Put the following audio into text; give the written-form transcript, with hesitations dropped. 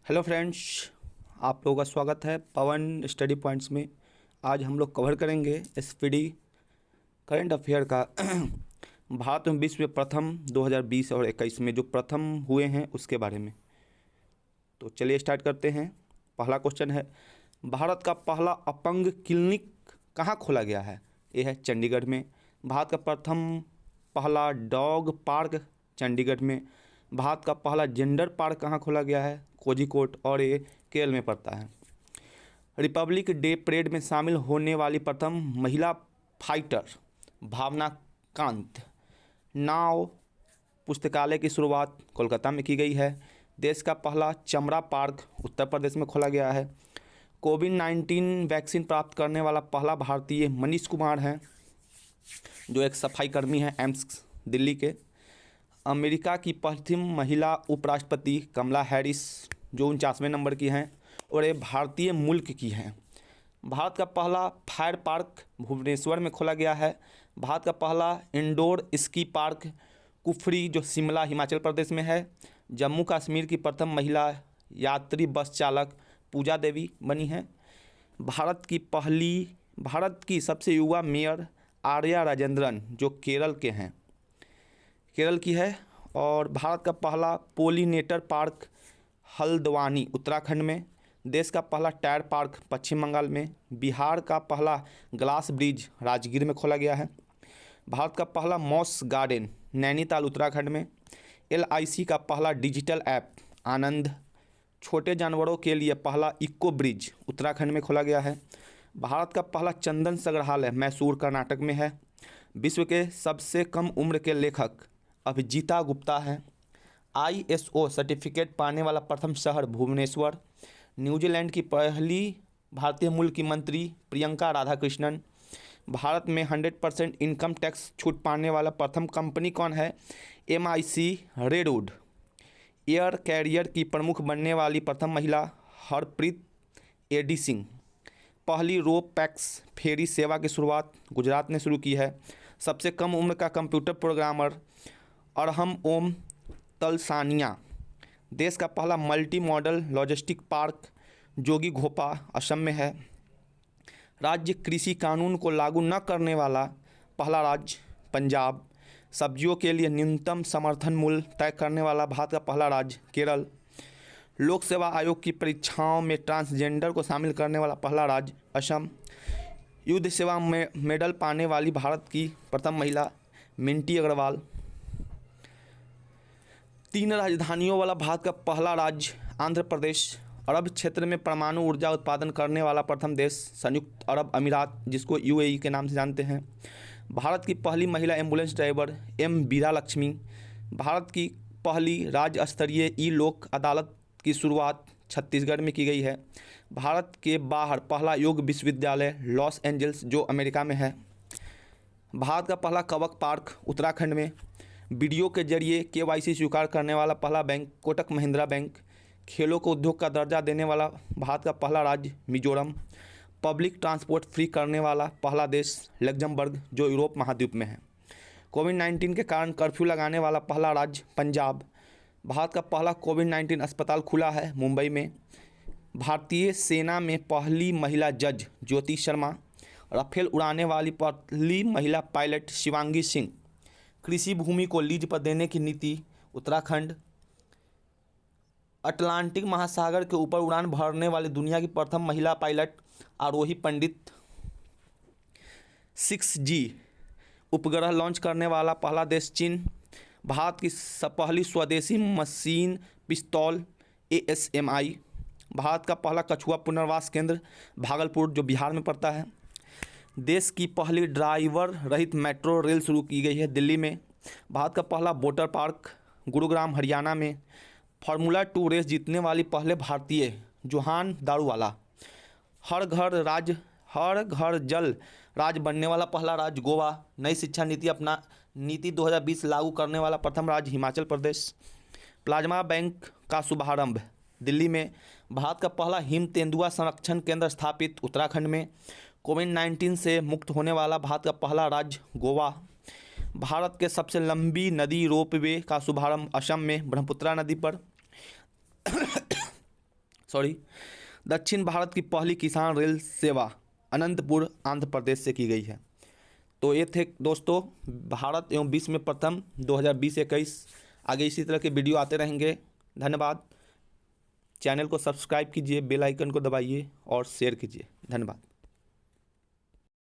Hello friends, आप लोगों का स्वागत है पवन स्टडी पॉइंट्स में। आज हम लोग कवर करेंगे एसपीडी करंट अफेयर का भारत में विश्व में प्रथम 2020 और 21 में जो प्रथम हुए हैं उसके बारे में। तो चलिए स्टार्ट करते हैं। पहला क्वेश्चन है, भारत का पहला अपंग क्लिनिक कहाँ खोला गया है? ये है चंडीगढ़ में। भारत का पहला डॉग पार्क चंडीगढ़ में। भारत का पहला जेंडर पार्क कहाँ खोला गया है? कोझिकोड, और ये केरल में पड़ता है। रिपब्लिक डे परेड में शामिल होने वाली प्रथम महिला फाइटर भावना कांत। नाव पुस्तकालय की शुरुआत कोलकाता में की गई है। देश का पहला चमड़ा पार्क उत्तर प्रदेश में खोला गया है। कोविड-19 वैक्सीन प्राप्त करने वाला पहला भारतीय मनीष कुमार हैं, जो एक सफाई कर्मी हैं एम्स दिल्ली के। अमेरिका की प्रथम महिला उपराष्ट्रपति कमला हैरिस, जो 49वें नंबर की हैं और ये भारतीय मुल्क की हैं। भारत का पहला फायर पार्क भुवनेश्वर में खोला गया है। भारत का पहला इंडोर स्की पार्क कुफरी, जो शिमला हिमाचल प्रदेश में है। जम्मू कश्मीर की प्रथम महिला यात्री बस चालक पूजा देवी बनी हैं। भारत की सबसे युवा मेयर आर्या राजेंद्रन, जो केरल की है। और भारत का पहला पोलिनेटर पार्क हल्द्वानी उत्तराखंड में। देश का पहला टायर पार्क पश्चिम बंगाल में। बिहार का पहला ग्लास ब्रिज राजगीर में खोला गया है। भारत का पहला मॉस गार्डन नैनीताल उत्तराखंड में। LIC का पहला डिजिटल ऐप आनंद। छोटे जानवरों के लिए पहला इको ब्रिज उत्तराखंड में खोला गया है। भारत का पहला चंदन संग्रहालय मैसूर कर्नाटक में है। विश्व के सबसे कम उम्र के लेखक अभिजीता गुप्ता है। ISO सर्टिफिकेट पाने वाला प्रथम शहर भुवनेश्वर। न्यूजीलैंड की पहली भारतीय मूल की मंत्री प्रियंका राधाकृष्णन। भारत में 100% इनकम टैक्स छूट पाने वाला प्रथम कंपनी कौन है? MIC redwood. एयर कैरियर की प्रमुख बनने वाली प्रथम महिला हरप्रीत AD सिंह। पहली रो पैक्स फेरी सेवा की शुरुआत गुजरात ने शुरू की है। सबसे कम उम्र का कंप्यूटर प्रोग्रामर अरहम ओम तलसानिया। देश का पहला मल्टी मॉडल लॉजिस्टिक पार्क जोगी घोपा असम में है। राज्य कृषि कानून को लागू न करने वाला पहला राज्य पंजाब। सब्जियों के लिए न्यूनतम समर्थन मूल्य तय करने वाला भारत का पहला राज्य केरल। लोक सेवा आयोग की परीक्षाओं में ट्रांसजेंडर को शामिल करने वाला पहला राज्य असम। युद्ध सेवा में मेडल पाने वाली भारत की प्रथम महिला मिंटी अग्रवाल। 3 राजधानियों वाला भारत का पहला राज्य आंध्र प्रदेश। अरब क्षेत्र में परमाणु ऊर्जा उत्पादन करने वाला प्रथम देश संयुक्त अरब अमीरात, जिसको UAE के नाम से जानते हैं। भारत की पहली महिला एम्बुलेंस ड्राइवर M बीरा लक्ष्मी। भारत की पहली राज्य स्तरीय लोक अदालत की शुरुआत छत्तीसगढ़ में की गई है। भारत के बाहर पहला योग विश्वविद्यालय लॉस एंजल्स, जो अमेरिका में है। भारत का पहला कवक पार्क उत्तराखंड में। वीडियो के जरिए KYC स्वीकार करने वाला पहला बैंक कोटक महिंद्रा बैंक। खेलों को उद्योग का दर्जा देने वाला भारत का पहला राज्य मिजोरम। पब्लिक ट्रांसपोर्ट फ्री करने वाला पहला देश लग्जमबर्ग, जो यूरोप महाद्वीप में है। कोविड-19 के कारण कर्फ्यू लगाने वाला पहला राज्य पंजाब। भारत का पहला कोविड-19 अस्पताल खुला है मुंबई में। भारतीय सेना में पहली महिला जज ज्योति शर्मा। राफेल उड़ाने वाली पहली महिला पायलट शिवांगी सिंह। कृषि भूमि को लीज पर देने की नीति उत्तराखंड। अटलांटिक महासागर के ऊपर उड़ान भरने वाली दुनिया की प्रथम महिला पायलट आरोही पंडित। 6G उपग्रह लॉन्च करने वाला पहला देश चीन। भारत की पहली स्वदेशी मशीन पिस्तौल ASMI। भारत का पहला कछुआ पुनर्वास केंद्र भागलपुर, जो बिहार में पड़ता है। देश की पहली ड्राइवर रहित मेट्रो रेल शुरू की गई है दिल्ली में। भारत का पहला वाटर पार्क गुरुग्राम हरियाणा में। फार्मूला 2 रेस जीतने वाली पहले भारतीय जोहान दारूवाला। हर घर जल राज्य बनने वाला पहला राज्य गोवा। नई शिक्षा नीति 2020 लागू करने वाला प्रथम राज्य हिमाचल प्रदेश। प्लाज्मा बैंक का शुभारंभ दिल्ली में। भारत का पहला हिम तेंदुआ संरक्षण केंद्र स्थापित उत्तराखंड में। कोविड-19 से मुक्त होने वाला भारत का पहला राज्य गोवा। भारत के सबसे लंबी नदी रोपवे का शुभारंभ असम में ब्रह्मपुत्रा नदी पर। दक्षिण भारत की पहली किसान रेल सेवा अनंतपुर आंध्र प्रदेश से की गई है। तो ये थे दोस्तों भारत एवं विश्व में प्रथम 2020-21। आगे इसी तरह के वीडियो आते रहेंगे। धन्यवाद। चैनल को सब्सक्राइब कीजिए, बेल आइकन को दबाइए और शेयर कीजिए। धन्यवाद।